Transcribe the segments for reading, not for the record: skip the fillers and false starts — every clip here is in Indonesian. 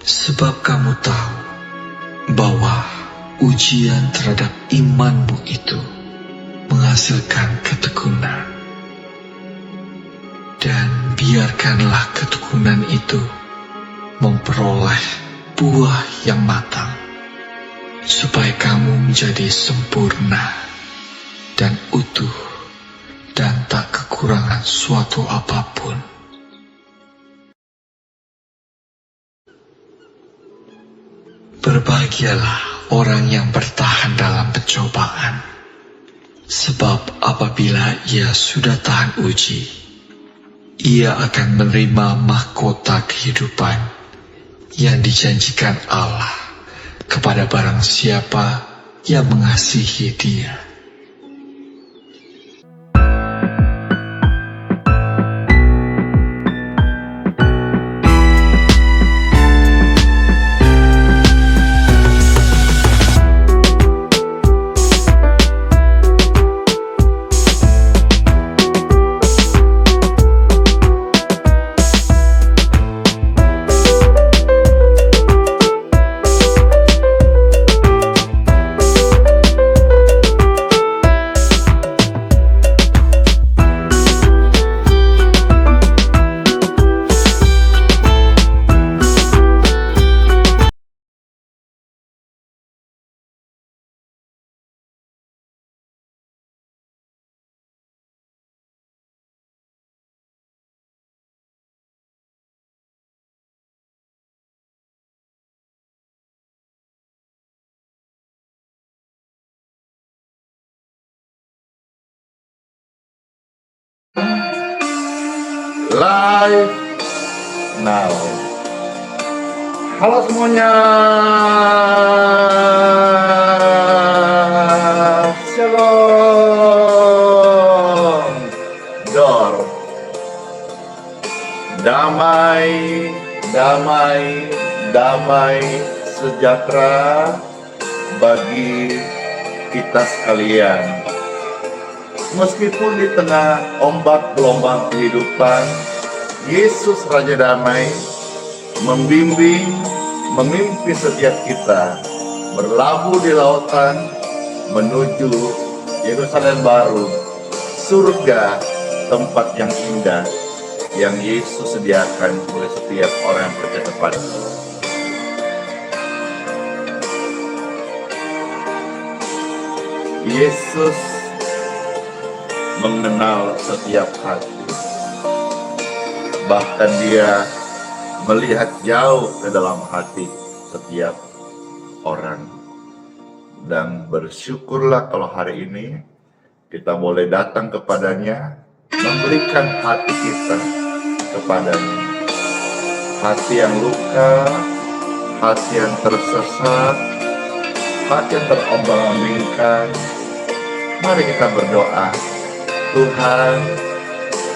Sebab kamu tahu bahwa ujian terhadap imanmu itu menghasilkan ketekunan. Dan biarkanlah ketekunan itu memperoleh buah yang matang, supaya kamu menjadi sempurna dan utuh dan tak kekurangan suatu apapun. Berbahagialah orang yang bertahan dalam pencobaan, sebab apabila ia sudah tahan uji, ia akan menerima mahkota kehidupan yang dijanjikan Allah kepada barang siapa yang mengasihi Dia. Live now. Halo semuanya. Shalom. Dor. Damai, damai, damai sejahtera bagi kita sekalian. Meskipun di tengah ombak gelombang kehidupan, Yesus Raja Damai membimbing, memimpin setiap kita berlabuh di lautan menuju Yerusalem baru, surga, tempat yang indah yang Yesus sediakan oleh setiap orang yang percaya kepada-Nya. Yesus mengenal setiap hati, bahkan Dia melihat jauh ke dalam hati setiap orang. Dan bersyukurlah kalau hari ini kita boleh datang kepada-Nya, memberikan hati kita kepada-Nya. Hati yang luka, hati yang tersesat, hati yang terombang-ambingkan. Mari kita berdoa. Tuhan,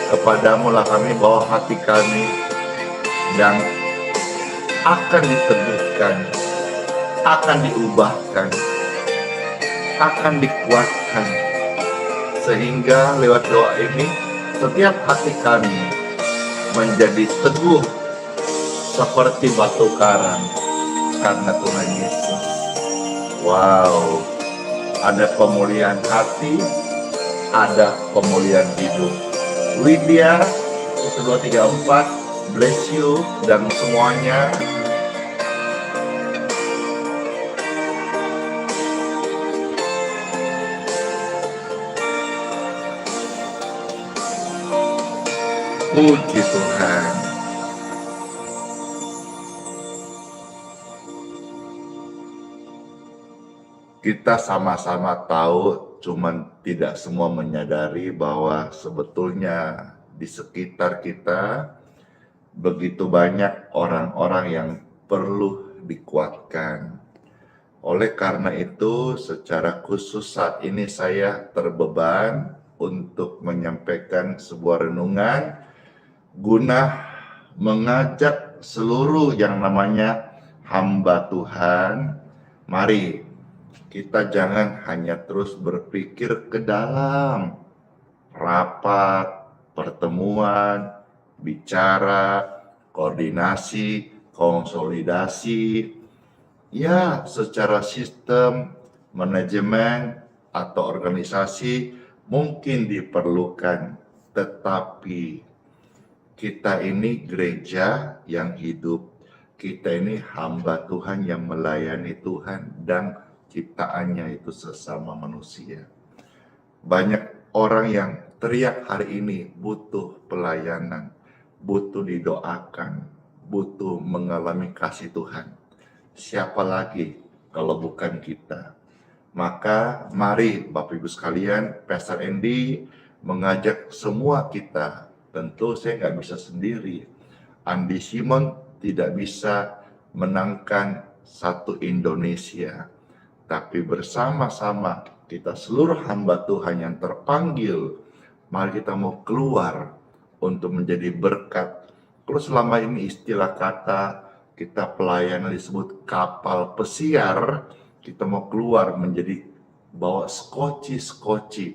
kepadamu lah kami bawa hati kami, dan akan diteguhkan, akan diubahkan, akan dikuatkan, sehingga lewat doa ini setiap hati kami menjadi teguh seperti batu karang karena Tuhan Yesus. Wow, ada pemulihan hati, ada pemulihan hidup. Widya 1234, bless you dan semuanya. Puji Tuhan. Kita sama-sama tahu, cuman tidak semua menyadari bahwa sebetulnya di sekitar kita begitu banyak orang-orang yang perlu dikuatkan. Oleh karena itu, secara khusus saat ini saya terbeban untuk menyampaikan sebuah renungan guna mengajak seluruh yang namanya hamba Tuhan. Mari kita jangan hanya terus berpikir ke dalam, rapat, pertemuan, bicara, koordinasi, konsolidasi, ya secara sistem, manajemen, atau organisasi mungkin diperlukan, tetapi kita ini gereja yang hidup, kita ini hamba Tuhan yang melayani Tuhan dan ciptaannya itu sesama manusia. Banyak orang yang teriak hari ini butuh pelayanan, butuh didoakan, butuh mengalami kasih Tuhan. Siapa lagi kalau bukan kita? Maka mari Bapak Ibu sekalian, Pastor Andy mengajak semua kita. Tentu saya nggak bisa sendiri. Andi Simon tidak bisa menangkan satu Indonesia. Tapi bersama-sama kita seluruh hamba Tuhan yang terpanggil, mari kita mau keluar untuk menjadi berkat. Kalau selama ini istilah kata kita pelayanan disebut kapal pesiar, kita mau keluar menjadi bawa skoci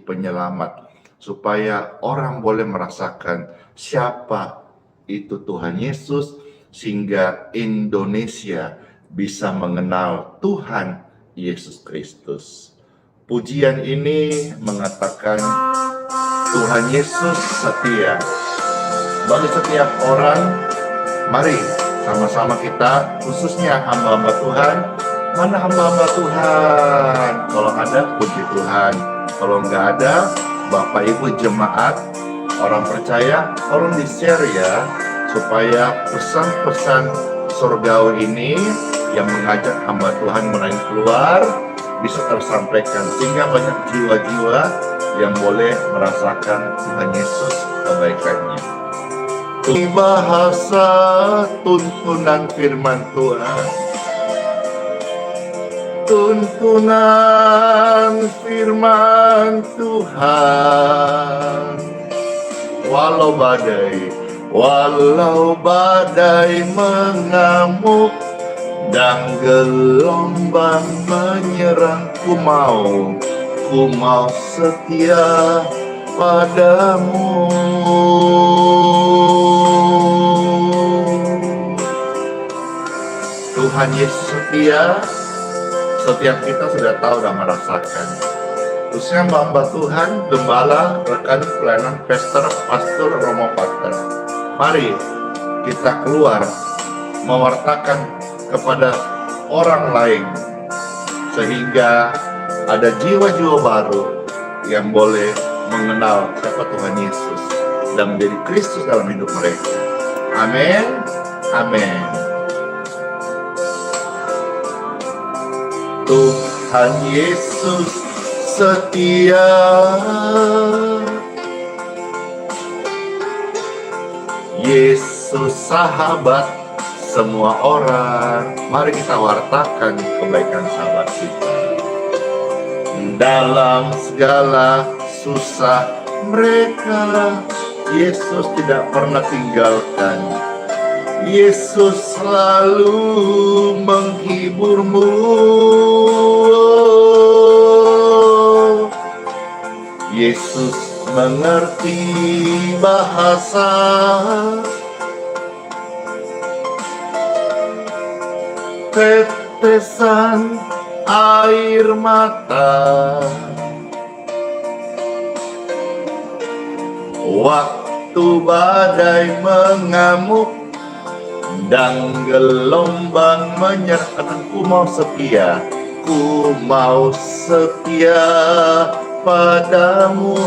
penyelamat, supaya orang boleh merasakan siapa itu Tuhan Yesus, sehingga Indonesia bisa mengenal Tuhan Yesus Kristus. Pujian ini mengatakan Tuhan Yesus setia. Bagi setiap orang, mari sama-sama kita, khususnya hamba-hamba Tuhan. Mana hamba-hamba Tuhan? Kalau ada, puji Tuhan. Kalau nggak ada, Bapak Ibu jemaat, orang percaya, tolong di-share ya, supaya pesan-pesan surgawi ini yang mengajak hamba Tuhan menaik keluar bisa tersampaikan, sehingga banyak jiwa-jiwa yang boleh merasakan Tuhan Yesus kebaikannya. Bahasa tuntunan firman Tuhan, tuntunan firman Tuhan. Walau badai mengamuk dan gelombang menyerang, ku mau setia padamu. Tuhan Yesus setia, setiap kita sudah tahu dan merasakan. Khususnya hamba Tuhan, gembala, rekan pelayanan Pastor Romo Pater. Mari kita keluar mewartakan kepada orang lain, sehingga ada jiwa-jiwa baru yang boleh mengenal siapa Tuhan Yesus dan menjadi Kristus dalam hidup mereka. Amin. Amin. Tuhan Yesus setia, Yesus sahabat semua orang. Mari kita wartakan kebaikan sahabat kita. Dalam segala susah mereka, Yesus tidak pernah tinggalkan. Yesus selalu menghiburmu. Yesus mengerti bahasa tetesan air mata. Waktu badai mengamuk dan gelombang menyerang, ku mau setia padamu.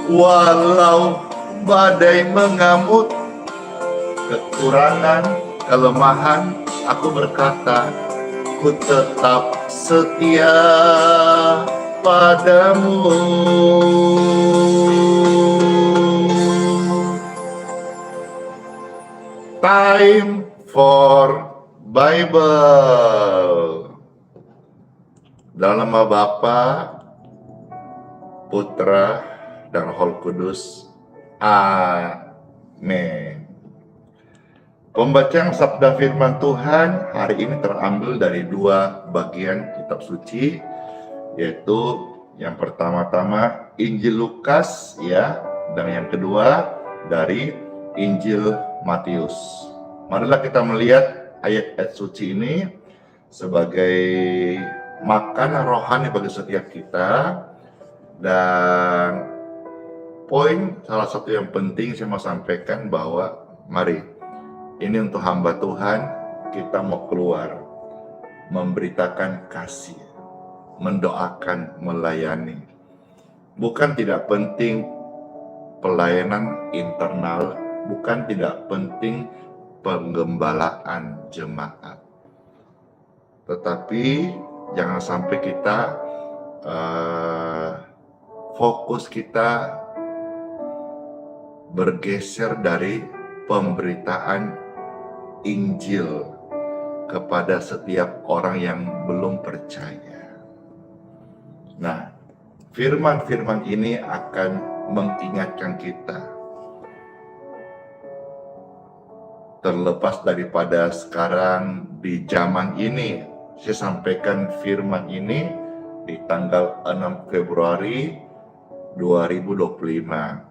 Walau badai mengamuk, kekurangan, kelemahan, aku berkata, ku tetap setia padamu. Time for Bible. Dalam nama Bapa, Putra, dan Roh Kudus. Amin. Pembacaan sabda firman Tuhan hari ini terambil dari dua bagian kitab suci, yaitu yang pertama-tama Injil Lukas ya, dan yang kedua dari Injil Matius. Marilah kita melihat ayat-ayat suci ini sebagai makanan rohani bagi setiap kita. Dan poin salah satu yang penting saya mau sampaikan bahwa mari, ini untuk hamba Tuhan, kita mau keluar memberitakan kasih, mendoakan, melayani. Bukan tidak penting pelayanan internal, bukan tidak penting penggembalaan jemaat, tetapi jangan sampai kita fokus kita bergeser dari pemberitaan Injil kepada setiap orang yang belum percaya. Nah, firman-firman ini akan mengingatkan kita, terlepas daripada sekarang di zaman ini. Saya sampaikan firman ini di tanggal 6 Februari 2025.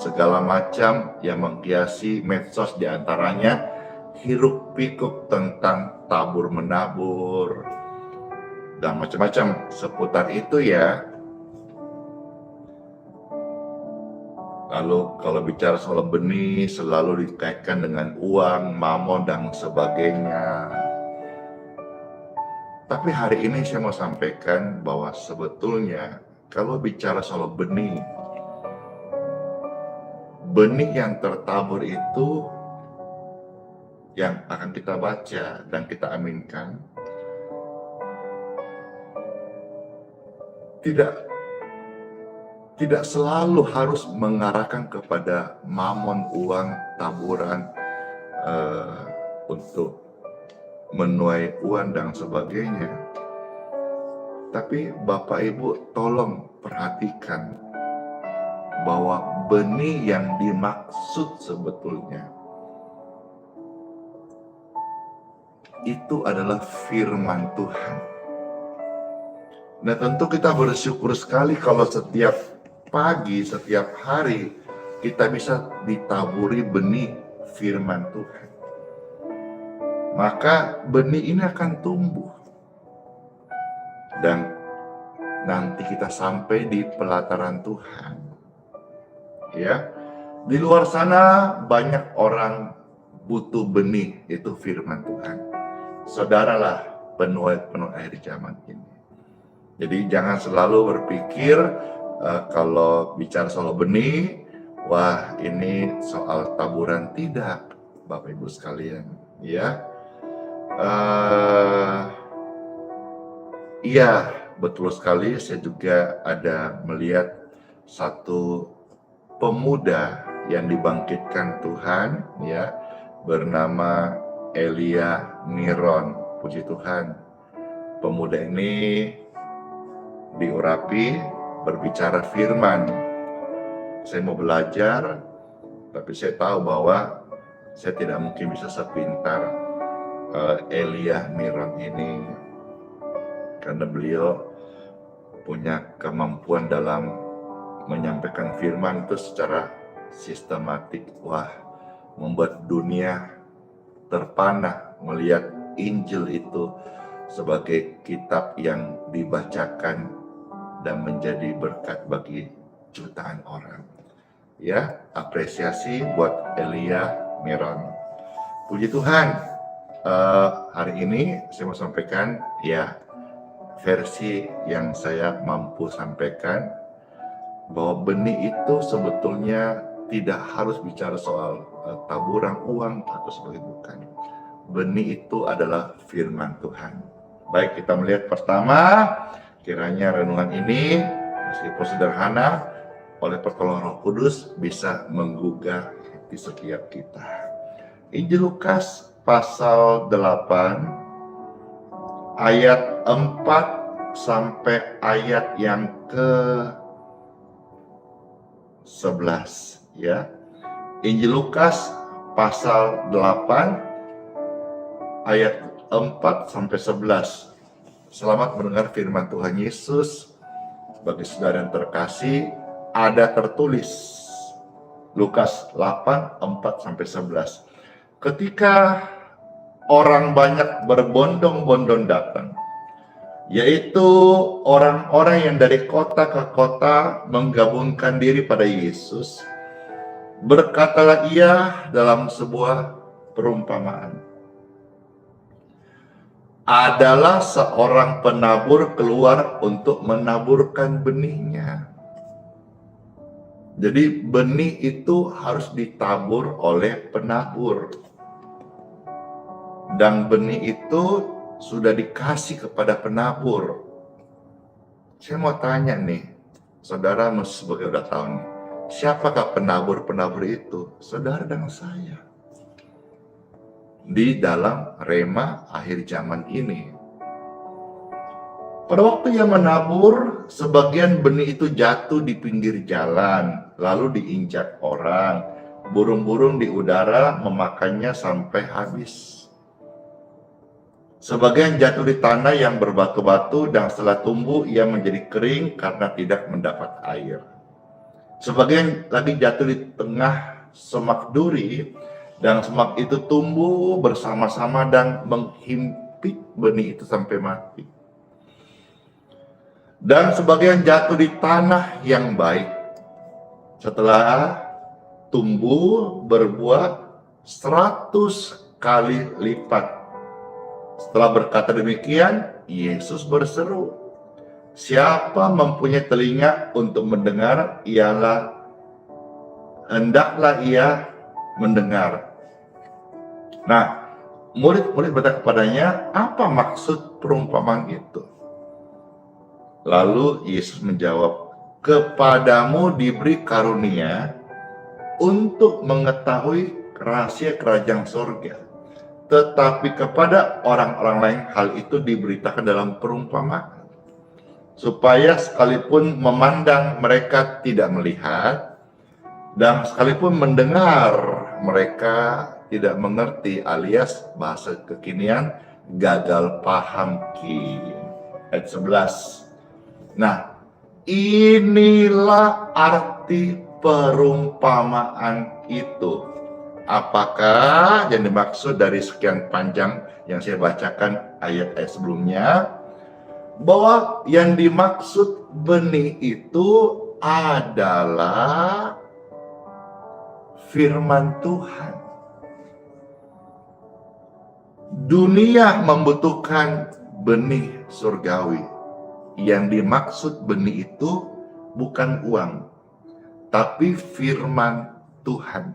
Segala macam yang menghiasi medsos, diantaranya hiruk pikuk tentang tabur menabur dan macam-macam seputar itu ya. Lalu kalau bicara soal benih selalu dikaitkan dengan uang, mamon dan sebagainya. Tapi hari ini saya mau sampaikan bahwa sebetulnya kalau bicara soal benih yang tertabur itu yang akan kita baca dan kita aminkan tidak selalu harus mengarahkan kepada mamon, uang, taburan untuk menuai uang dan sebagainya. Tapi Bapak Ibu tolong perhatikan bahwa benih yang dimaksud sebetulnya itu adalah firman Tuhan. Nah, tentu kita bersyukur sekali kalau setiap pagi, setiap hari kita bisa ditaburi benih firman Tuhan. Maka benih ini akan tumbuh. Dan nanti kita sampai di pelataran Tuhan. Ya, di luar sana banyak orang butuh benih, itu firman Tuhan. Saudaralah penuai air zaman ini. Jadi jangan selalu berpikir kalau bicara soal benih, wah ini soal taburan. Tidak, Bapak Ibu sekalian. Ya, iya betul sekali. Saya juga ada melihat satu pemuda yang dibangkitkan Tuhan, ya, bernama Elia Niron. Puji Tuhan, pemuda ini diurapi berbicara firman. Saya mau belajar, tapi saya tahu bahwa saya tidak mungkin bisa sepintar Elia Niron ini, karena beliau punya kemampuan dalam menyampaikan firman itu secara sistematik. Wah, membuat dunia terpana melihat Injil itu sebagai kitab yang dibacakan dan menjadi berkat bagi jutaan orang. Ya, apresiasi buat Elia Niron. Puji Tuhan, hari ini saya mau sampaikan ya versi yang saya mampu sampaikan, bahwa benih itu sebetulnya tidak harus bicara soal taburan uang atau sebagainya, bukan. Benih itu adalah firman Tuhan. Baik, kita melihat pertama, kiranya renungan ini meskipun sederhana, oleh pertolongan Roh Kudus bisa menggugah hati setiap kita. Injil Lukas pasal 8 ayat 4 sampai ayat yang ke 11 ya. Injil Lukas pasal 8 ayat 4-11. Selamat mendengar firman Tuhan Yesus. Bagi saudara yang terkasih, ada tertulis Lukas 8, 4-11. Ketika orang banyak berbondong-bondong datang, yaitu orang-orang yang dari kota ke kota menggabungkan diri pada Yesus, berkatalah ia dalam sebuah perumpamaan. Adalah seorang penabur keluar untuk menaburkan benihnya. Jadi benih itu harus ditabur oleh penabur. Dan benih itu sudah dikasih kepada penabur. Saya mau tanya nih, saudara sebagai udah tahu nih, siapakah penabur-penabur itu? Saudara dan saya. Di dalam rema akhir zaman ini. Pada waktu ia menabur, sebagian benih itu jatuh di pinggir jalan, lalu diinjak orang. Burung-burung di udara memakannya sampai habis. Sebagian jatuh di tanah yang berbatu-batu dan setelah tumbuh ia menjadi kering karena tidak mendapat air. Sebagian lagi jatuh di tengah semak duri, dan semak itu tumbuh bersama-sama dan menghimpit benih itu sampai mati. Dan sebagian jatuh di tanah yang baik. Setelah tumbuh berbuah 100 kali lipat. Setelah berkata demikian, Yesus berseru, "Siapa mempunyai telinga untuk mendengar, hendaklah ia mendengar." Nah, murid-murid berkata kepadanya, "Apa maksud perumpamaan itu?" Lalu Yesus menjawab, "Kepadamu diberi karunia untuk mengetahui rahasia kerajaan surga, tetapi kepada orang-orang lain hal itu diberitakan dalam perumpamaan, supaya sekalipun memandang mereka tidak melihat, dan sekalipun mendengar mereka tidak mengerti, alias bahasa kekinian gagal paham ki." Ayat 11. Nah, inilah arti perumpamaan itu. Apakah yang dimaksud dari sekian panjang yang saya bacakan ayat-ayat sebelumnya? Bahwa yang dimaksud benih itu adalah firman Tuhan. Dunia membutuhkan benih surgawi. Yang dimaksud benih itu bukan uang, tapi firman Tuhan.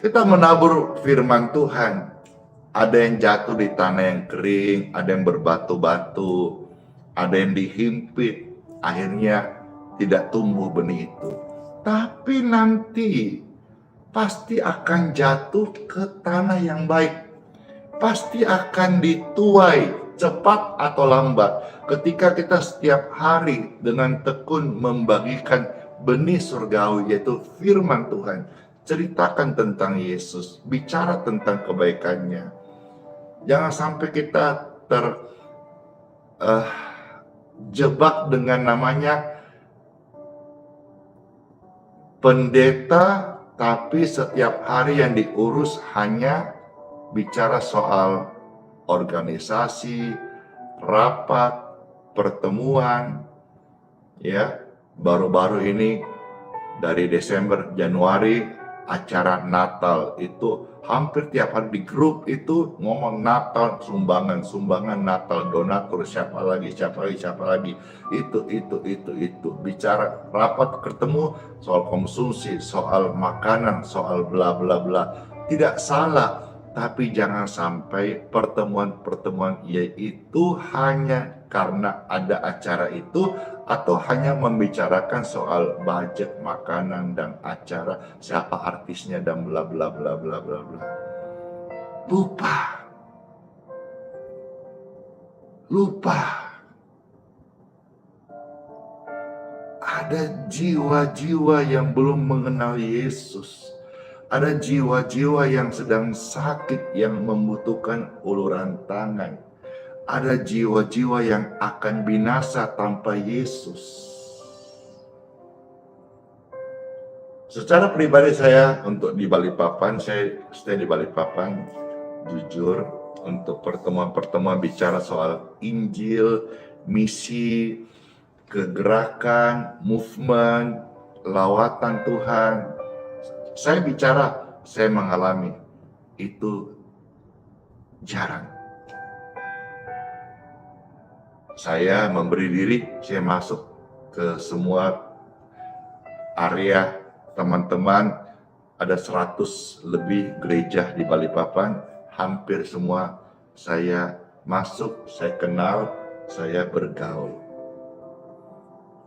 Kita menabur firman Tuhan, ada yang jatuh di tanah yang kering, ada yang berbatu-batu, ada yang dihimpit, akhirnya tidak tumbuh benih itu. Tapi nanti pasti akan jatuh ke tanah yang baik. Pasti akan dituai cepat atau lambat. Ketika kita setiap hari dengan tekun membagikan benih surgawi, yaitu firman Tuhan, ceritakan tentang Yesus, bicara tentang kebaikannya. Jangan sampai kita terjebak dengan namanya pendeta, tapi setiap hari yang diurus hanya bicara soal organisasi, rapat, pertemuan, ya. Baru-baru ini dari Desember, Januari, acara Natal itu hampir tiap hari di grup itu ngomong Natal, sumbangan Natal, donatur, siapa lagi, itu bicara rapat, ketemu soal konsumsi, soal makanan, soal bla bla bla. Tidak salah, tapi jangan sampai pertemuan yaitu hanya karena ada acara itu, atau hanya membicarakan soal budget makanan dan acara, siapa artisnya dan bla bla bla bla bla bla. Lupa ada jiwa-jiwa yang belum mengenal Yesus. Ada jiwa-jiwa yang sedang sakit yang membutuhkan uluran tangan. Ada jiwa-jiwa yang akan binasa tanpa Yesus. Secara pribadi saya untuk di Balikpapan, saya stay di Balikpapan, jujur untuk pertemuan-pertemuan bicara soal Injil, misi, kegerakan, movement, lawatan Tuhan. Saya mengalami itu jarang. Saya memberi diri, saya masuk ke semua area teman-teman, ada 100 lebih gereja di Balikpapan, hampir semua saya masuk, saya kenal, saya bergaul.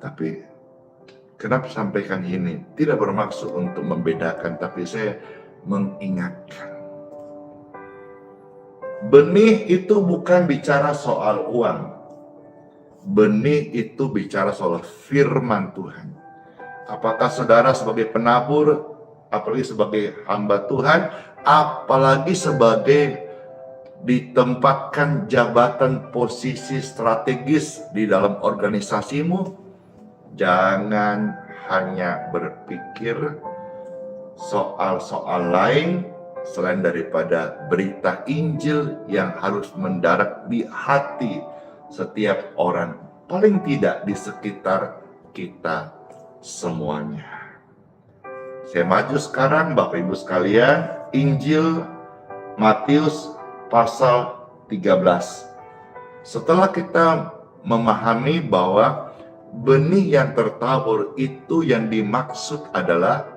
Tapi kenapa sampaikan ini? Tidak bermaksud untuk membedakan, tapi saya mengingatkan. Benih itu bukan bicara soal uang. Benih itu bicara soal firman Tuhan. Apakah saudara sebagai penabur, apalagi sebagai hamba Tuhan, apalagi sebagai ditempatkan jabatan posisi strategis di dalam organisasimu, jangan hanya berpikir soal-soal lain selain daripada berita Injil yang harus mendarat di hati setiap orang, paling tidak di sekitar kita semuanya. Saya maju sekarang Bapak Ibu sekalian, Injil Matius pasal 13. Setelah kita memahami bahwa benih yang tertabur itu yang dimaksud adalah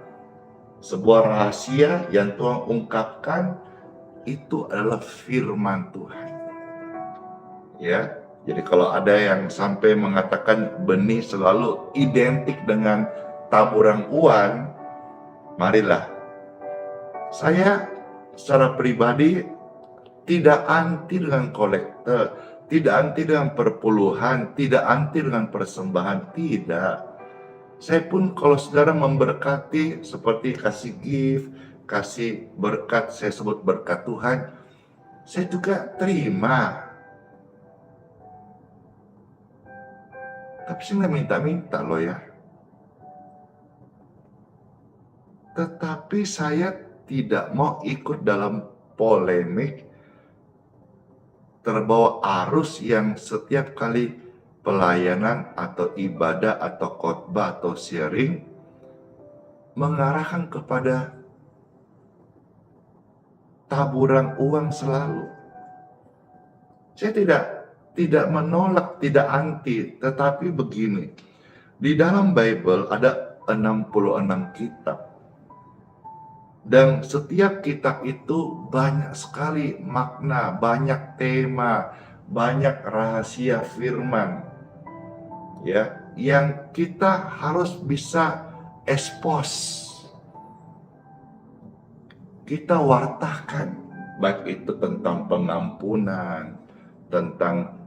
sebuah rahasia yang Tuhan ungkapkan, itu adalah firman Tuhan. Ya, jadi kalau ada yang sampai mengatakan benih selalu identik dengan taburan uang, marilah. Saya secara pribadi tidak anti dengan kolektor, tidak anti dengan perpuluhan, tidak anti dengan persembahan, tidak. Saya pun kalau saudara memberkati seperti kasih gift, kasih berkat, saya sebut berkat Tuhan, saya juga terima. Tapi saya nggak minta-minta loh ya. Tetapi saya tidak mau ikut dalam polemik terbawa arus yang setiap kali pelayanan atau ibadah atau khotbah atau sharing mengarahkan kepada taburan uang selalu. Saya tidak menolak, tidak anti, tetapi begini. Di dalam Bible ada 66 kitab. Dan setiap kitab itu banyak sekali makna, banyak tema, banyak rahasia firman. Ya, yang kita harus bisa expose. Kita wartakan, baik itu tentang pengampunan, tentang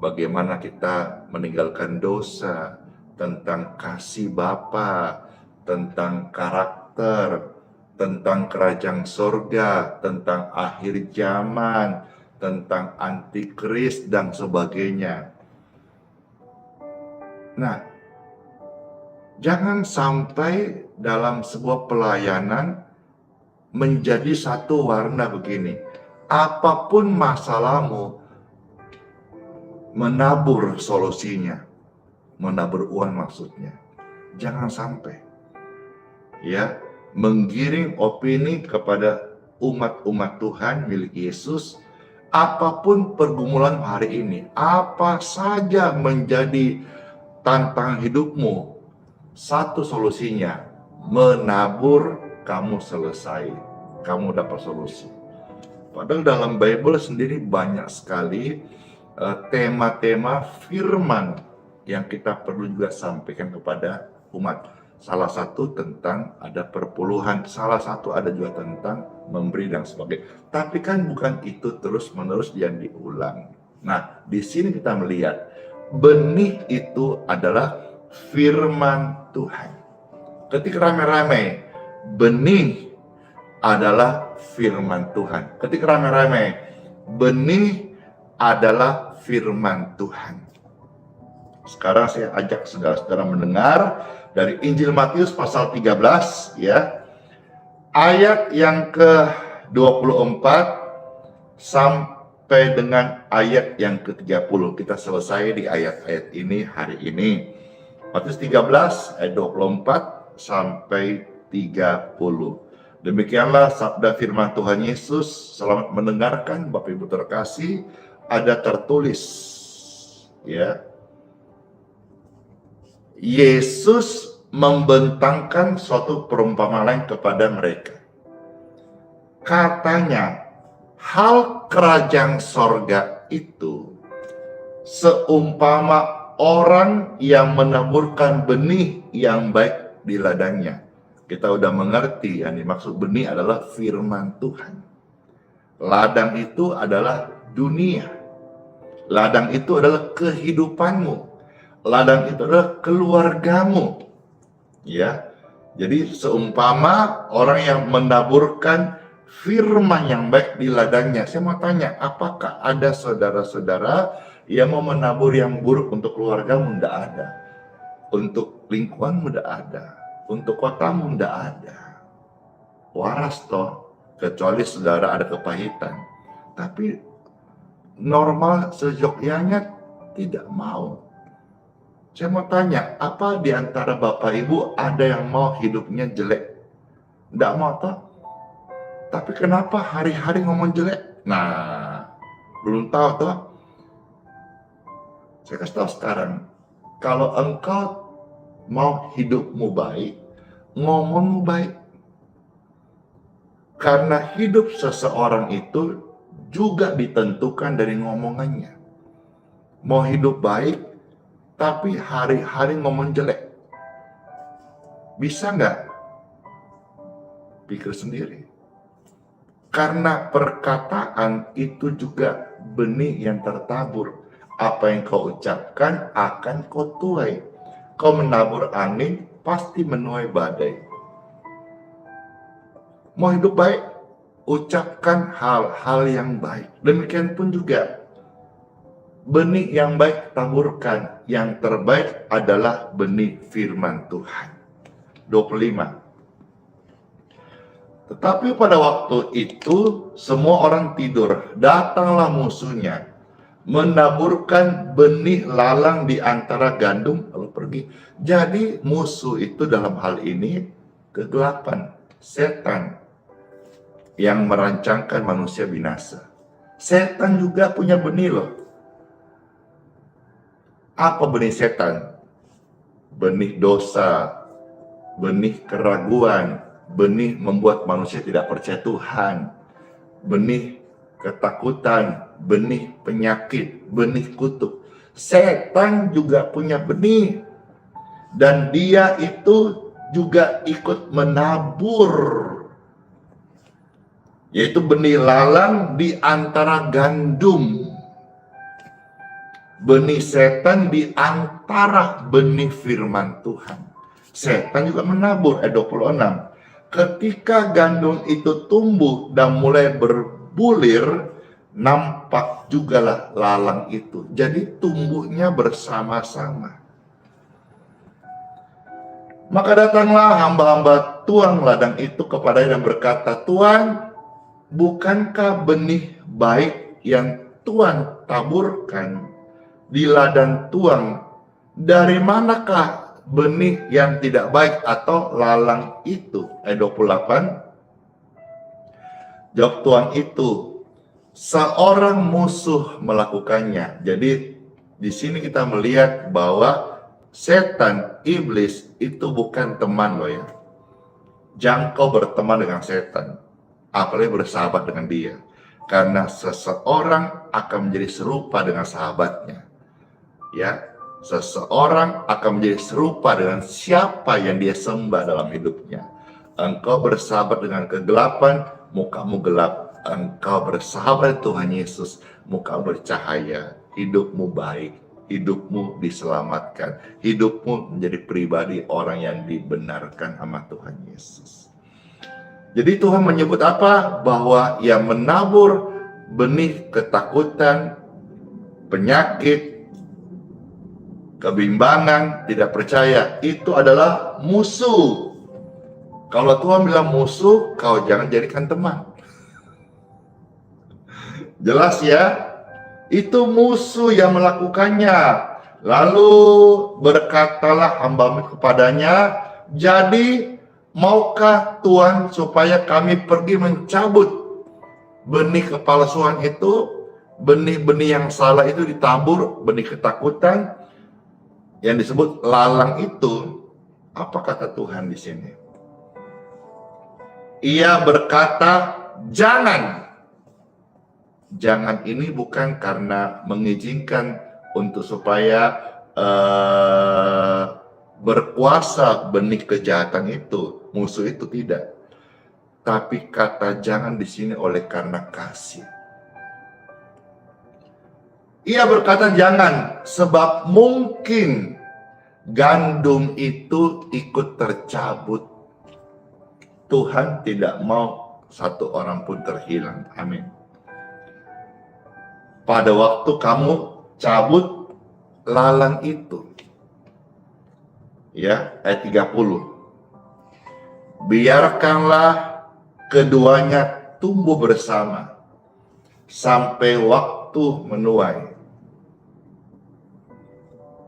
bagaimana kita meninggalkan dosa, tentang kasih Bapa, tentang karakter, tentang kerajaan sorga, tentang akhir zaman, tentang antikris dan sebagainya. Nah, jangan sampai dalam sebuah pelayanan menjadi satu warna begini. Apapun masalahmu, menabur solusinya. Menabur uang maksudnya. Jangan sampai. Ya, menggiring opini kepada umat-umat Tuhan milik Yesus. Apapun pergumulan hari ini, apa saja menjadi tantangan hidupmu, satu solusinya, menabur, kamu selesai, kamu dapat solusi. Padahal dalam Bible sendiri banyak sekali tema-tema firman yang kita perlu juga sampaikan kepada umat. Salah satu tentang ada perpuluhan, salah satu ada juga tentang memberi dan sebagainya. Tapi kan bukan itu terus-menerus yang diulang. Nah, di sini kita melihat benih itu adalah firman Tuhan. Ketik rame-rame, benih adalah firman Tuhan. Ketik rame-rame, benih adalah firman Tuhan. Sekarang saya ajak saudara-saudara mendengar dari Injil Matius pasal 13 ya. Ayat yang ke-24 sampai dengan ayat yang ke-30. Kita selesai di ayat-ayat ini hari ini. Matius 13 ayat 24 sampai 30. Demikianlah sabda firman Tuhan Yesus. Selamat mendengarkan Bapak Ibu terkasih. Ada tertulis ya. Yesus membentangkan suatu perumpamaan lain kepada mereka. Katanya, hal kerajaan sorga itu seumpama orang yang menaburkan benih yang baik di ladangnya. Kita udah mengerti yang dimaksud benih adalah firman Tuhan. Ladang itu adalah dunia. Ladang itu adalah kehidupanmu. Ladang itu adalah keluargamu. Ya. Jadi seumpama orang yang menaburkan firman yang baik di ladangnya. Saya mau tanya, apakah ada saudara-saudara yang mau menabur yang buruk untuk keluargamu? Tidak ada. Untuk lingkunganmu tidak ada. Untuk kotamu tidak ada. Waras toh, kecuali saudara ada kepahitan. Tapi normal sejogyanya tidak mau. Saya mau tanya, apa di antara Bapak Ibu ada yang mau hidupnya jelek? Tidak mau toh? Tapi kenapa hari-hari ngomong jelek? Nah, belum tahu toh? Saya kasih tahu sekarang. Kalau engkau mau hidupmu baik, ngomongmu baik. Karena hidup seseorang itu juga ditentukan dari ngomongannya. Mau hidup baik, tapi hari-hari ngomong jelek. Bisa nggak? Pikir sendiri. Karena perkataan itu juga benih yang tertabur. Apa yang kau ucapkan akan kau tuai. Kau menabur angin, pasti menuai badai. Mau hidup baik, ucapkan hal-hal yang baik. Demikian pun juga benih yang baik taburkan. Yang terbaik adalah benih firman Tuhan. 25. Tetapi pada waktu itu semua orang tidur. Datanglah musuhnya, menaburkan benih lalang di antara gandum lalu pergi. Jadi musuh itu dalam hal ini kegelapan, setan yang merancangkan manusia binasa. Setan juga punya benih loh. Apa benih setan? Benih dosa, benih keraguan, benih membuat manusia tidak percaya Tuhan, benih ketakutan, benih penyakit, benih kutuk. Setan juga punya benih, dan dia itu juga ikut menabur, yaitu benih lalang di antara gandum. Benih setan di antara benih firman Tuhan. Setan juga menabur, ayat 26. Ketika gandum itu tumbuh dan mulai berbulir, nampak jugalah lalang itu. Jadi tumbuhnya bersama-sama. Maka datanglah hamba-hamba tuang ladang itu kepadanya dan berkata, Tuan, bukankah benih baik yang Tuan taburkan di ladang tuang, dari manakah benih yang tidak baik atau lalang itu? Ayat 28. Jawab tuang itu, seorang musuh melakukannya. Jadi di sini kita melihat bahwa setan, iblis itu bukan teman loh ya. Jangan kau berteman dengan setan, apalagi bersahabat dengan dia. Karena seseorang akan menjadi serupa dengan sahabatnya. Ya, seseorang akan menjadi serupa dengan siapa yang dia sembah dalam hidupnya. Engkau bersahabat dengan kegelapan, mukamu gelap. Engkau bersahabat Tuhan Yesus, mukamu bercahaya, hidupmu baik. hidupmu diselamatkan, hidupmu menjadi pribadi orang yang dibenarkan sama Tuhan Yesus. Jadi Tuhan menyebut apa? Bahwa yang menabur benih ketakutan, penyakit, kebimbangan, tidak percaya, itu adalah musuh. Kalau Tuhan bilang musuh, kau jangan jadikan teman. Jelas ya? Itu musuh yang melakukannya. Lalu berkatalah hamba-Mu kepadanya, jadi maukah Tuhan supaya kami pergi mencabut benih kepalsuan itu, benih-benih yang salah itu ditabur, benih ketakutan yang disebut lalang itu. Apa kata Tuhan di sini? Ia berkata, jangan. Jangan ini bukan karena mengizinkan untuk supaya berkuasa benih kejahatan itu, musuh itu, tidak. Tapi kata jangan di sini oleh karena kasih. Ia berkata jangan, sebab mungkin gandum itu ikut tercabut. Tuhan tidak mau satu orang pun terhilang. Amin. Pada waktu kamu cabut lalang itu, ya, ayat 30. Biarkanlah keduanya tumbuh bersama sampai waktu menuai.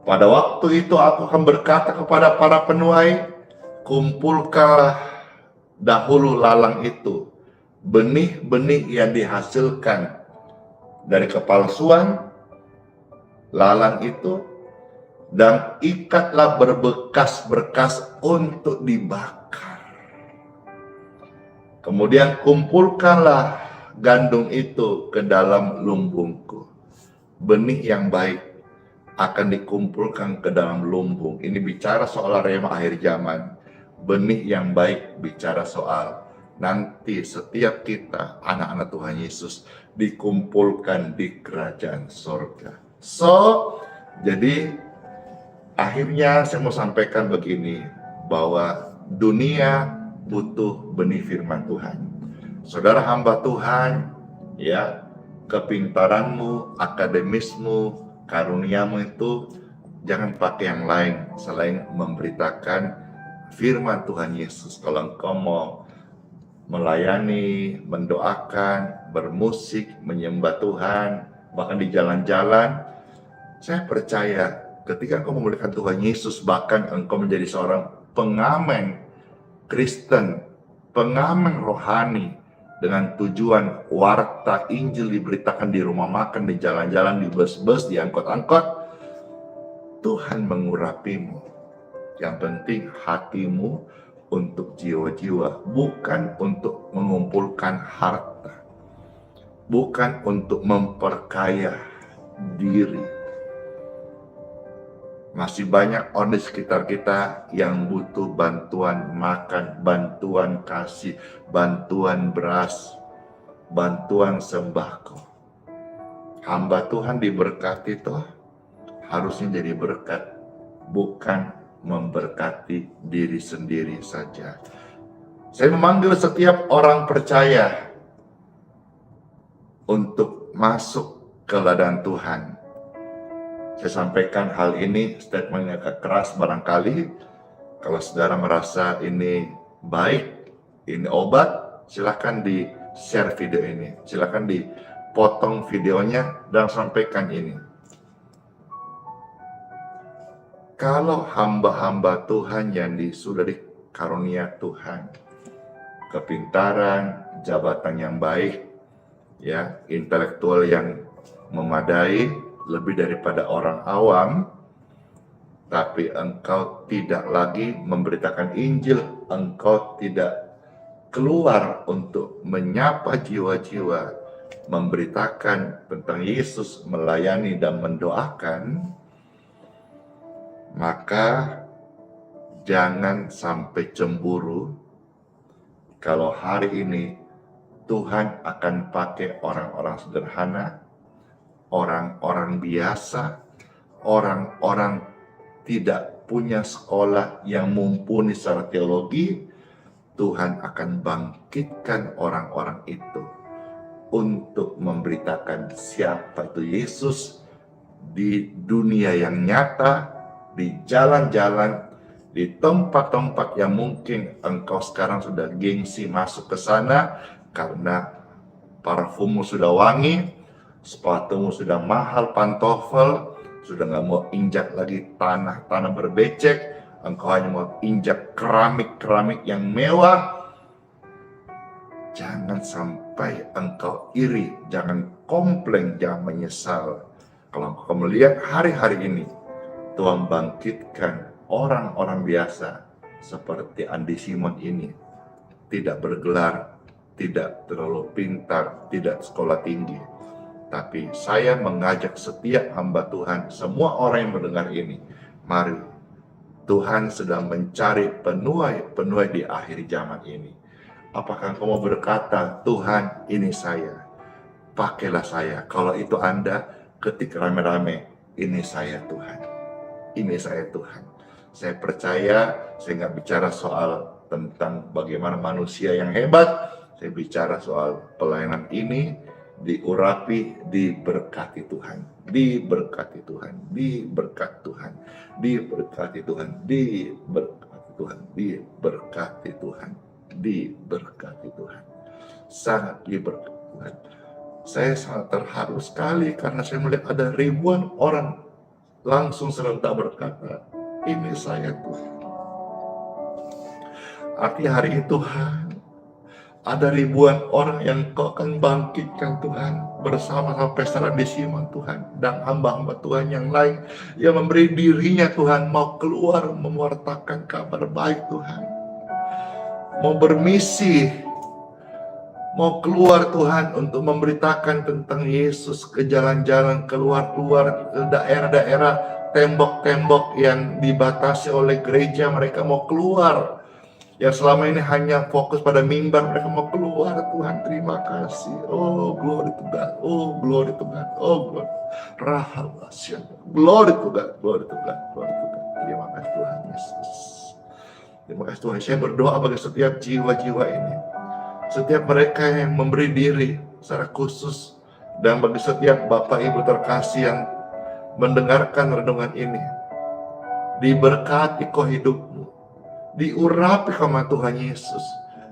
Pada waktu itu aku akan berkata kepada para penuai, kumpulkanlah dahulu lalang itu, benih-benih yang dihasilkan dari kepalsuan lalang itu, dan ikatlah berbekas-berkas untuk dibakar. Kemudian kumpulkanlah gandum itu ke dalam lumbungku. Benih yang baik akan dikumpulkan ke dalam lumbung. Ini bicara soal rema akhir zaman. Benih yang baik bicara soal nanti setiap kita, anak-anak Tuhan Yesus, dikumpulkan di kerajaan sorga. Jadi akhirnya saya mau sampaikan begini, bahwa dunia butuh benih firman Tuhan. Saudara hamba Tuhan, ya, kepintaranmu, akademismu, karuniamu itu jangan pakai yang lain selain memberitakan firman Tuhan Yesus. Kalau engkau mau melayani, mendoakan, bermusik, menyembah Tuhan, bahkan di jalan-jalan, saya percaya ketika engkau memuliakan Tuhan Yesus, bahkan engkau menjadi seorang pengamen Kristen, pengamen rohani, dengan tujuan warta Injil diberitakan di rumah makan, di jalan-jalan, di bus-bus, di angkot-angkot, Tuhan mengurapimu. Yang penting hatimu untuk jiwa-jiwa, bukan untuk mengumpulkan harta, bukan untuk memperkaya diri. Masih banyak orang di sekitar kita yang butuh bantuan makan, bantuan kasih, bantuan beras, bantuan sembako. Hamba Tuhan diberkati toh, harusnya jadi berkat, bukan memberkati diri sendiri saja. Saya memanggil setiap orang percaya untuk masuk ke ladang Tuhan. Saya sampaikan hal ini, statementnya agak keras barangkali. Kalau saudara merasa ini baik, ini obat, silakan di-share video ini. Silakan dipotong videonya dan sampaikan ini. Kalau hamba-hamba Tuhan yang sudah dikarunia Tuhan, kepintaran, jabatan yang baik, ya, intelektual yang memadai, lebih daripada orang awam, tapi engkau tidak lagi memberitakan Injil, engkau tidak keluar untuk menyapa jiwa-jiwa, memberitakan tentang Yesus, melayani dan mendoakan, maka jangan sampai cemburu kalau hari ini Tuhan akan pakai orang-orang sederhana, orang-orang biasa, orang-orang tidak punya sekolah yang mumpuni secara teologi, Tuhan akan bangkitkan orang-orang itu untuk memberitakan siapa itu Yesus di dunia yang nyata, di jalan-jalan, di tempat-tempat yang mungkin engkau sekarang sudah gengsi masuk ke sana karena parfummu sudah wangi, sepatumu sudah mahal, pantofel, sudah nggak mau injak lagi tanah berbecek, engkau hanya mau injak keramik yang mewah. Jangan sampai engkau iri, jangan komplain, jangan menyesal. Kalau engkau melihat hari-hari ini, Tuhan bangkitkan orang-orang biasa seperti Andi Simon ini. Tidak bergelar, tidak terlalu pintar, tidak sekolah tinggi. Tapi saya mengajak setiap hamba Tuhan, semua orang yang mendengar ini, mari, Tuhan sedang mencari penuai di akhir zaman ini. Apakah engkau mau berkata, Tuhan ini saya, pakailah saya. Kalau itu Anda, ketik rame-rame, ini saya Tuhan, ini saya Tuhan. Saya percaya, saya nggak bicara soal tentang bagaimana manusia yang hebat, saya bicara soal pelayanan ini, diurapi, diberkati Tuhan, diberkati Tuhan, diberkati Tuhan, diberkati Tuhan, diberkati Tuhan, diberkati Tuhan, diberkati Tuhan, sangat diberkati Tuhan. Saya sangat terharu sekali karena saya melihat ada ribuan orang langsung serentak berkata, ini saya Tuhan. Artinya hari ini Tuhan, ada ribuan orang yang Kau akan bangkitkan Tuhan, bersama-sama Pesta Andi Simon Tuhan, dan hamba-hamba Tuhan yang lain yang memberi dirinya Tuhan, mau keluar mewartakan kabar baik Tuhan, mau bermisi, mau keluar Tuhan untuk memberitakan tentang Yesus ke jalan-jalan, keluar ke daerah-daerah, tembok-tembok yang dibatasi oleh gereja. Mereka mau keluar, yang selama ini hanya fokus pada mimbar, mereka mau keluar. Tuhan, terima kasih. Oh, glory to God. Oh, glory to God. Oh, glory. Rahasia. Glory to God. Glory to God. Glory to God. Terima kasih Tuhan Yesus. Terima kasih Tuhan. Saya berdoa bagi setiap jiwa-jiwa ini, setiap mereka yang memberi diri secara khusus, dan bagi setiap Bapak Ibu terkasih yang mendengarkan renungan ini, diberkati kau hidupmu, diurapi sama Tuhan Yesus,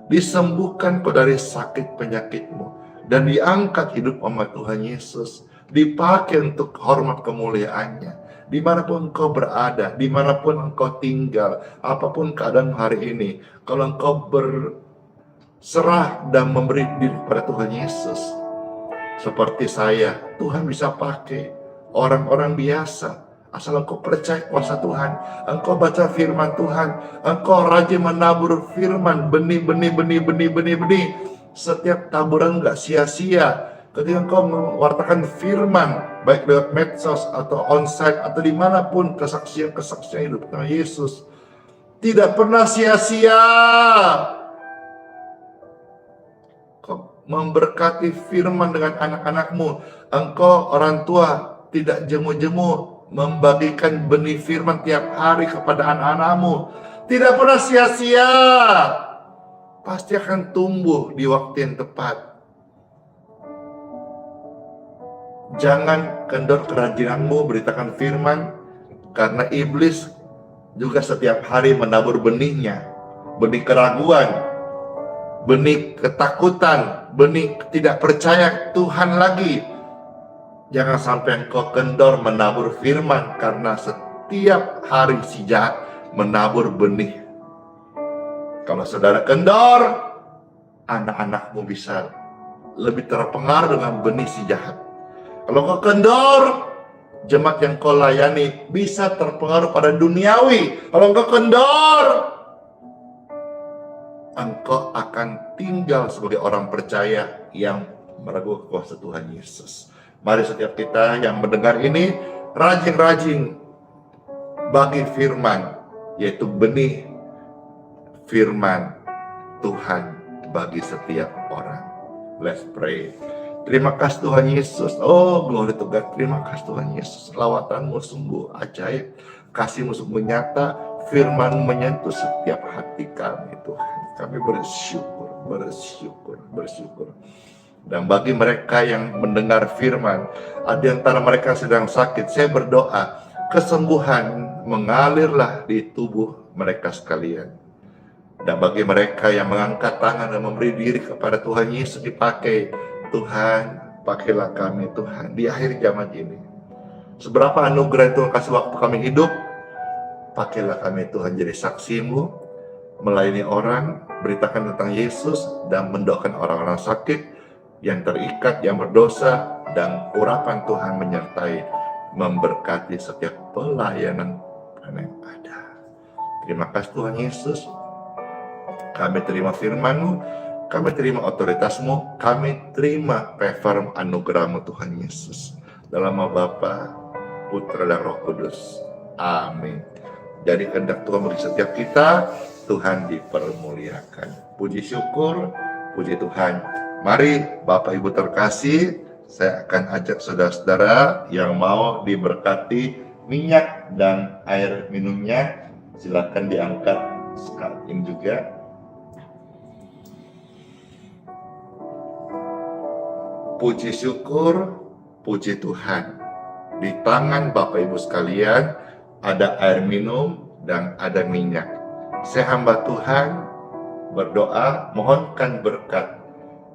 disembuhkan kau dari sakit penyakitmu, dan diangkat hidup sama Tuhan Yesus, dipakai untuk hormat kemuliaannya. Dimanapun engkau berada, dimanapun engkau tinggal, apapun keadaan hari ini, kalau engkau berserah dan memberi diri pada Tuhan Yesus, seperti saya, Tuhan bisa pakai orang-orang biasa. Asal engkau percaya kuasa Tuhan, engkau baca firman Tuhan, engkau rajin menabur firman, benih. Setiap taburan enggak sia-sia. Ketika engkau mewartakan firman, baik lewat medsos atau onsite atau dimanapun, kesaksian hidup Tuhan Yesus tidak pernah sia-sia. Engkau memberkati firman dengan anak-anakmu. Engkau orang tua tidak jemu-jemu membagikan benih firman tiap hari kepada anak-anakmu. Tidak pernah sia-sia. Pasti akan tumbuh di waktu yang tepat. Jangan kendor kerajinanmu beritakan firman, karena iblis juga setiap hari menabur benihnya. Benih keraguan, benih ketakutan, benih tidak percaya Tuhan lagi. Jangan sampai engkau kendor menabur firman, karena setiap hari si jahat menabur benih. Kalau saudara kendor, anak-anakmu bisa lebih terpengaruh dengan benih si jahat. Kalau kau kendor, jemaat yang kau layani bisa terpengaruh pada duniawi. Kalau engkau kendor, engkau akan tinggal sebagai orang percaya yang meragukan kuasa Tuhan Yesus. Mari setiap kita yang mendengar ini rajin-rajin bagi firman, yaitu benih firman Tuhan bagi setiap orang. Let's pray. Terima kasih Tuhan Yesus. Oh, glory to God. Terima kasih Tuhan Yesus. Lawatanmu sungguh ajaib. Kasihmu sungguh nyata. Firman menyentuh setiap hati kami Tuhan. Kami bersyukur. Dan bagi mereka yang mendengar firman, ada antara mereka sedang sakit, saya berdoa, kesembuhan mengalirlah di tubuh mereka sekalian. Dan bagi mereka yang mengangkat tangan dan memberi diri kepada Tuhan Yesus dipakai, Tuhan, pakailah kami Tuhan di akhir zaman ini. Seberapa anugerah Tuhan kasih waktu kami hidup, pakailah kami Tuhan jadi saksi-Mu, melayani orang, beritakan tentang Yesus, dan mendoakan orang-orang sakit, yang terikat, yang berdosa, dan urapan Tuhan menyertai, memberkati setiap pelayanan yang ada. Terima kasih Tuhan Yesus. Kami terima firman-Mu, kami terima otoritas-Mu, kami terima favor anugerah-Mu Tuhan Yesus. Dalam nama Bapa, Putra, dan Roh Kudus. Amin. Jadi kehendak Tuhan bagi setiap kita, Tuhan dipermuliakan. Puji syukur, puji Tuhan. Mari Bapak Ibu terkasih, saya akan ajak saudara-saudara yang mau diberkati minyak dan air minumnya, silakan diangkat saat ini juga. Puji syukur, puji Tuhan. Di tangan Bapak Ibu sekalian ada air minum dan ada minyak. Saya hamba Tuhan berdoa mohonkan berkat.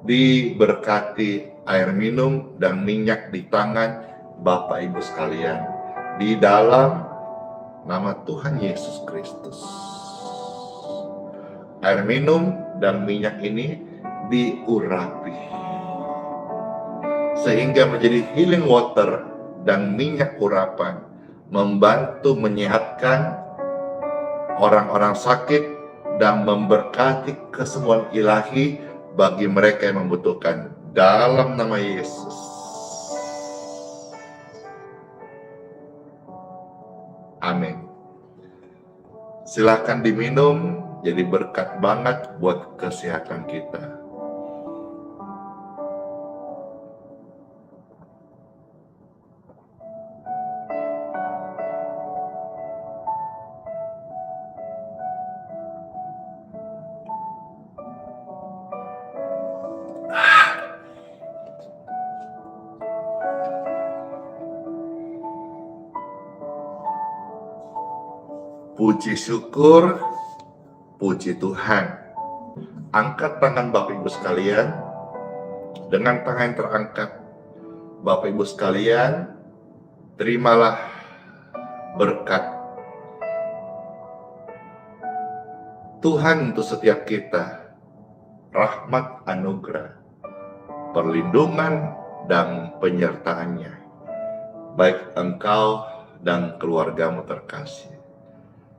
Diberkati air minum dan minyak di tangan Bapak Ibu sekalian. Di dalam nama Tuhan Yesus Kristus. Air minum dan minyak ini diurapi sehingga menjadi healing water dan minyak urapan, membantu menyehatkan orang-orang sakit dan memberkati kesembuhan ilahi bagi mereka yang membutuhkan, dalam nama Yesus. Amin. Silakan diminum, jadi berkat banget buat kesehatan kita. Puji syukur, puji Tuhan. Angkat tangan Bapak Ibu sekalian. Dengan tangan terangkat, Bapak Ibu sekalian, terimalah berkat Tuhan untuk setiap kita. Rahmat anugerah, perlindungan dan penyertaannya. Baik engkau dan keluargamu terkasih.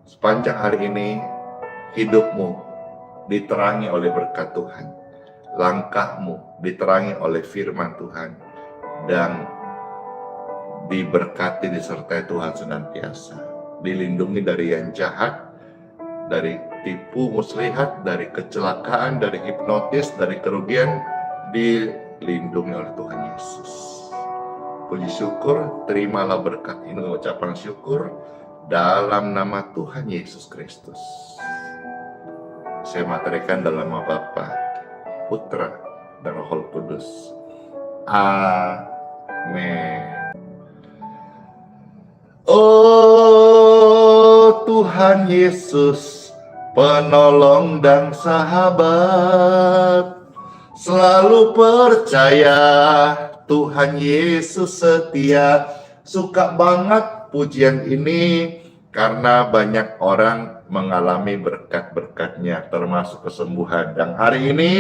Sepanjang hari ini, hidupmu diterangi oleh berkat Tuhan. Langkahmu diterangi oleh firman Tuhan. Dan diberkati, disertai Tuhan senantiasa. Dilindungi dari yang jahat, dari tipu muslihat, dari kecelakaan, dari hipnotis, dari kerugian. Dilindungi oleh Tuhan Yesus. Puji syukur, terimalah berkat ini, ucapan syukur. Dalam nama Tuhan Yesus Kristus. Saya materikan dalam nama Bapa, Putra, dan Roh Kudus. Amin. Oh Tuhan Yesus, penolong dan sahabat, selalu percaya Tuhan Yesus setia. Suka banget pujian ini karena banyak orang mengalami berkat-berkatnya, termasuk kesembuhan. Dan hari ini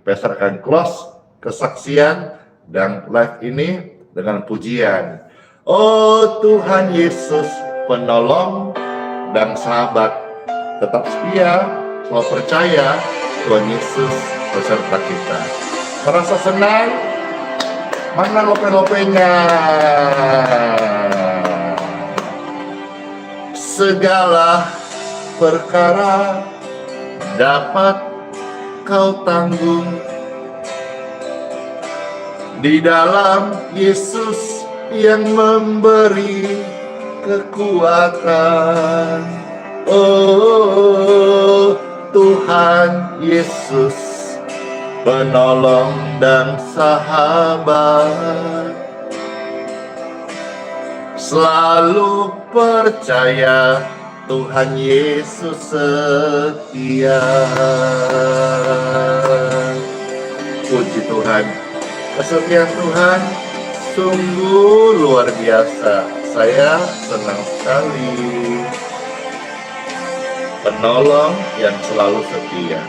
Pastor akan close kesaksian dan live ini dengan pujian. Oh Tuhan Yesus, penolong dan sahabat, tetap setia, selalu percaya Tuhan Yesus beserta kita. Merasa senang? Mana lope-lopenya? Segala perkara dapat kau tanggung, Di dalam Yesus yang memberi kekuatan. Oh Tuhan Yesus, penolong dan sahabat, selalu percaya Tuhan Yesus setia. Puji Tuhan, kesetiaan Tuhan sungguh luar biasa. Saya senang sekali. Penolong yang selalu setia.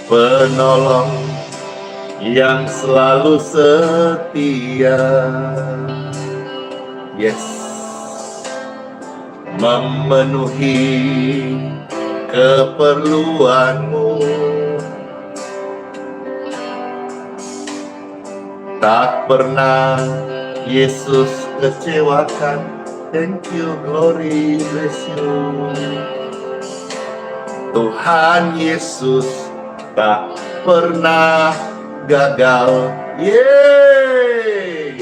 Penolong yang selalu setia. Yes. Memenuhi keperluanmu. Tak pernah Yesus kecewakan. Thank you, glory, bless you. Tuhan Yesus tak pernah gagal. Yeay!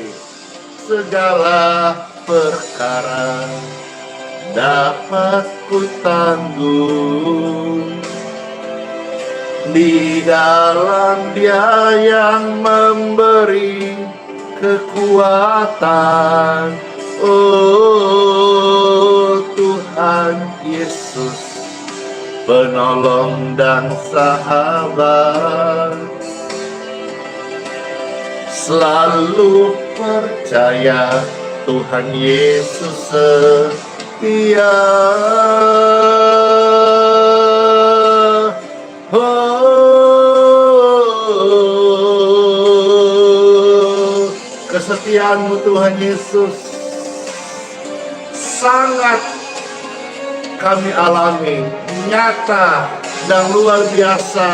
Segala perkara dapat ku tanggung di dalam Dia yang memberi kekuatan. Oh Tuhan Yesus, penolong dan sahabat, selalu percaya Tuhan Yesus setia. Oh, kesetiaan-Mu Tuhan Yesus sangat kami alami, nyata dan luar biasa.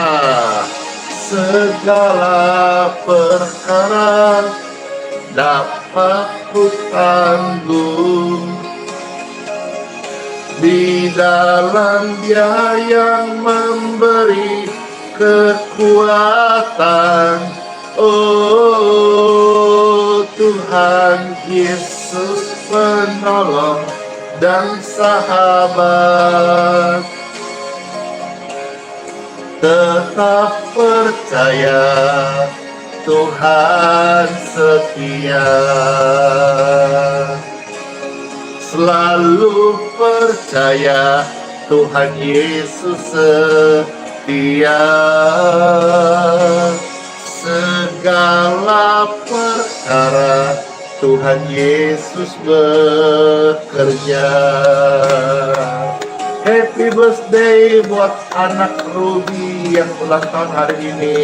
Segala perkara dapat ku tanggung di dalam Dia yang memberi kekuatan. Oh Tuhan Yesus, penolong dan sahabat, tetap percaya Tuhan setia. Selalu percaya Tuhan Yesus setia. Segala perkara Tuhan Yesus bekerja. Happy birthday buat anak Ruby yang ulang tahun hari ini.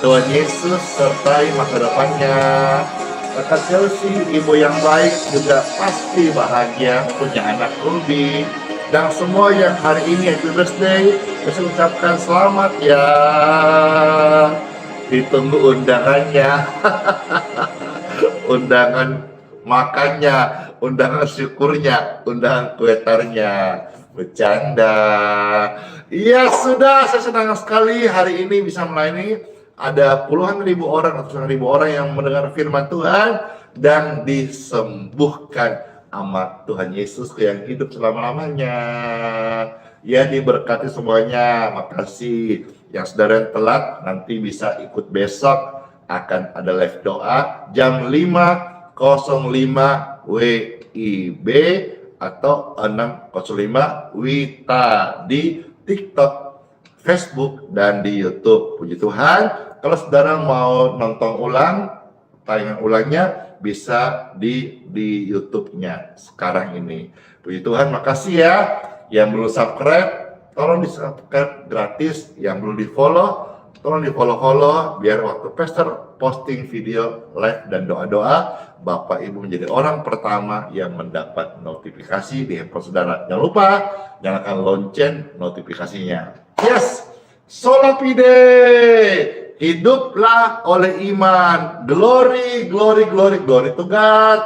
Tuhan Yesus sertai masa depannya. Kakak Chelsea, ibu yang baik, juga pasti bahagia punya anak Ruby. Dan semua yang hari ini happy birthday, saya ucapkan selamat ya. Ditunggu undangannya. Undangan makannya, undangan syukurnya, undangan kuetarnya. Bercanda. Ya sudah, saya senang sekali hari ini bisa melayani. Ada puluhan ribu orang, ratusan ribu orang yang mendengar firman Tuhan dan disembuhkan sama Tuhan Yesus yang hidup selama-lamanya. Ya, diberkati semuanya. Makasih. Yang saudara yang telat nanti bisa ikut besok. Akan ada live doa jam 5.05 WIB atau 6.05 WITA di TikTok, Facebook, dan di YouTube. Puji Tuhan. Kalau saudara mau nonton ulang, tayangan ulangnya bisa di YouTube-nya sekarang ini. Puji Tuhan, makasih ya. Yang belum subscribe, tolong di subscribe gratis. Yang belum di follow, tolong di follow biar waktu Pastor posting video live dan doa-doa, Bapak Ibu menjadi orang pertama yang mendapat notifikasi di handphone saudara. Jangan lupa nyalakan lonceng notifikasinya. Yes, Sola Fide. Hiduplah oleh iman. Glory, glory, glory, glory to God.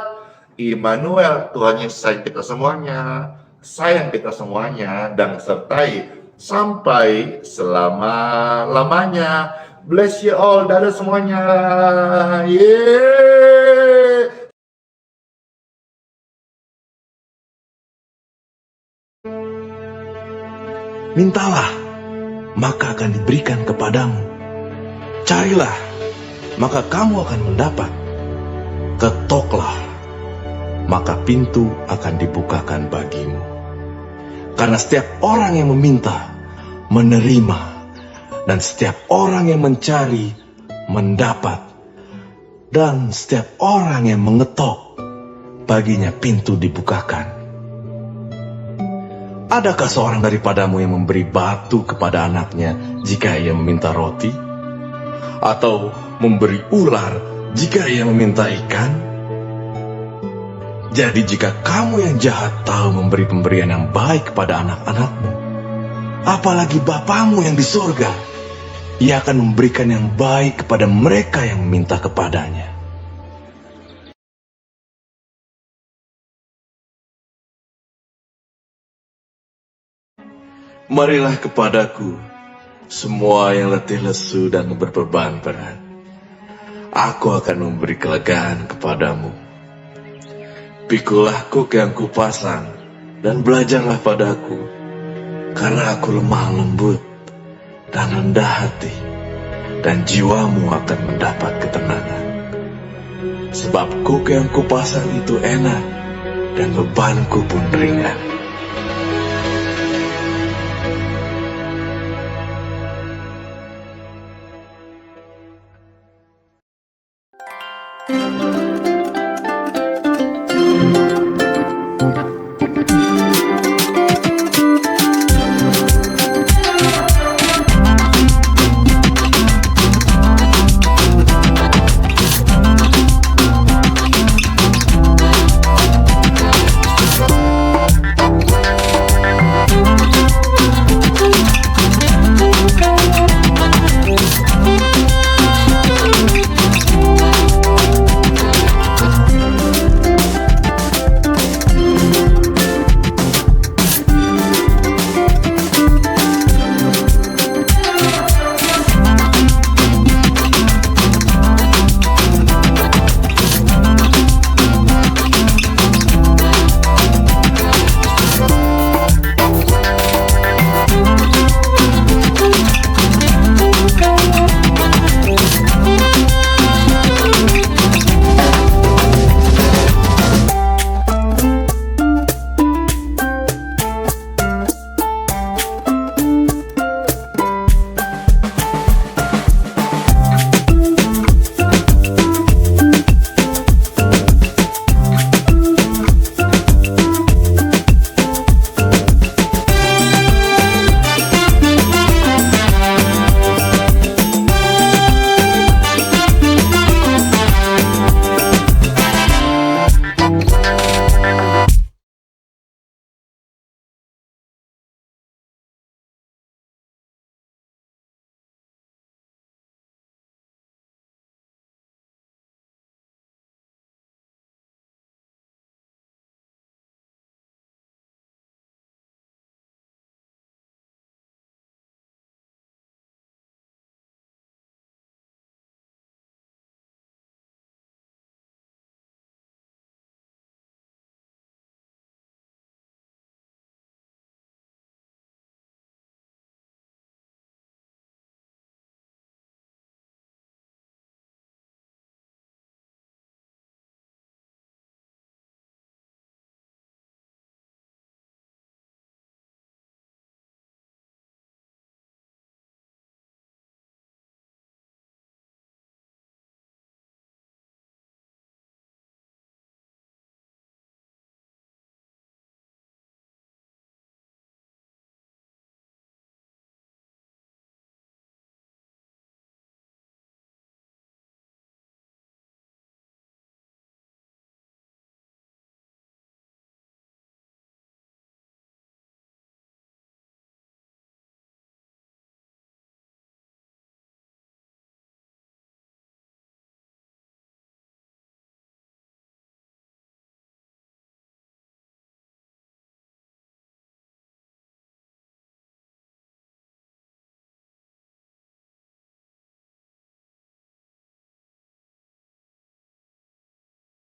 Immanuel, Tuhan Yesus sayang kita semuanya, sayang kita semuanya, dan sertai sampai selama-lamanya. Bless you all. Dadah semuanya. Yeay. Mintalah, maka akan diberikan kepadamu. Carilah, maka kamu akan mendapat. Ketoklah, maka pintu akan dibukakan bagimu. Karena setiap orang yang meminta, menerima, dan setiap orang yang mencari, mendapat. Dan setiap orang yang mengetok, baginya pintu dibukakan. Adakah seorang daripadamu yang memberi batu kepada anaknya jika ia meminta roti? Atau memberi ular jika ia meminta ikan? Jadi jika kamu yang jahat tahu memberi pemberian yang baik kepada anak-anakmu, apalagi Bapamu yang di surga, ia akan memberikan yang baik kepada mereka yang meminta kepadanya. Marilah kepadaku, semua yang letih lesu dan berbeban berat. Aku akan memberi kelegaan kepadamu. Pikulah kuk yang kupasang, dan belajarlah padaku, karena aku lemah lembut dan rendah hati, dan jiwamu akan mendapat ketenangan. Sebab kuk yang kupasang itu enak, dan bebanku pun ringan.